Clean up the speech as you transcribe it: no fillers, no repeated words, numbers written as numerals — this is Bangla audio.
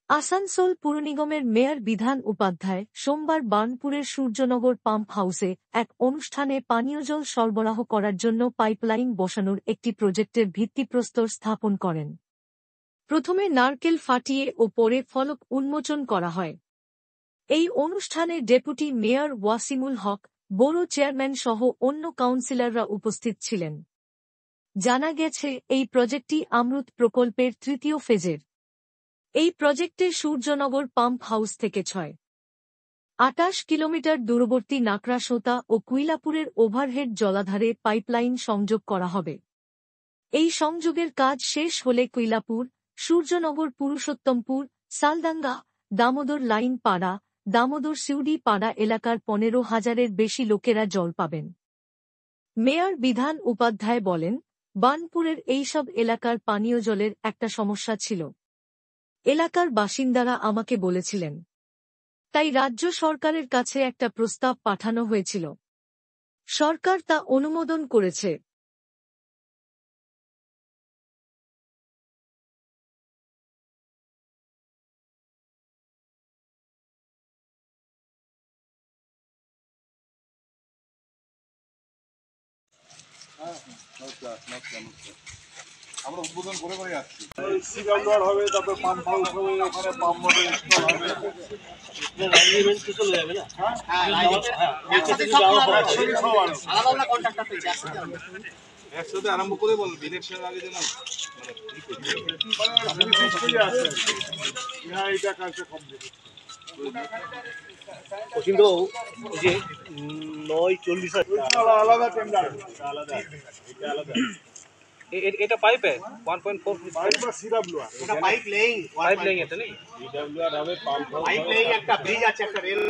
আসানসোল পুর নিগমের মেয়র বিধান উপাধ্যায় সোমবার বার্নপুরের সূর্যনগর পাম্প হাউসে এক অনুষ্ঠানে পানীয় জল সরবরাহ করার জন্য পাইপলাইন বসানোর একটি প্রজেক্টের ভিত্তিপ্রস্তর স্থাপন করেন। প্রথমে নারকেল ফাটিয়ে ও পরে ফলক উন্মোচন করা হয়। এই অনুষ্ঠানে ডেপুটি মেয়র ওয়াসিমুল হক, বড় চেয়ারম্যান সহ অন্য কাউন্সিলররা উপস্থিত ছিলেন। জানা গেছে, এই প্রজেক্টটি অমৃত প্রকল্পের তৃতীয় ফেজের। এই প্রজেক্টে সূর্যনগর পাম্প হাউস থেকে 6.28 কিলোমিটার দূরবর্তী নাকড়াসোতা ও কুইলাপুরের ওভারহেড জলাধারে পাইপলাইন সংযোগ করা হবে। এই সংযোগের কাজ শেষ হলে কুইলাপুর, সূর্যনগর, পুরুষোত্তমপুর, সালডাঙ্গা, দামোদর লাইন পাড়া, দামোদর সিউড়ি পাড়া এলাকার 15,000-এর বেশি লোকেরা জল পাবেন। মেয়র বিধান উপাধ্যায় বলেন, বার্নপুরের এইসব এলাকার পানীয় জলের একটা সমস্যা ছিল। এলাকার বাসিন্দারা আমাকে বলেছিলেন। তাই রাজ্য সরকারের কাছে একটা প্রস্তাব পাঠানো হয়েছিল। সরকার তা অনুমোদন করেছে। আমরা উদ্বোধন করে করে যাচ্ছি। সিগাউলার হবে, তারপরে পাম্প হাউস হবে, ওখানে পাম্প মোটর ইনস্টল হবে। চলে যাবে না? একসাথে আরম্ভ করে বলুন, ইলেকশন আগে যেন এটা কাজটা কমপ্লিট। কিন্তু যে 9:40 আলাদা টেন্ডার, আলাদা, এটা আলাদা। এটা পাইপে 1.4 পাইপ বা সিডব্লিউআর, এটা পাইপ লেইং এটা নেই, সিডব্লিউআর হবে, পাম্প পাইপ লেইং একটা ব্রিজ আছে, একটা রেল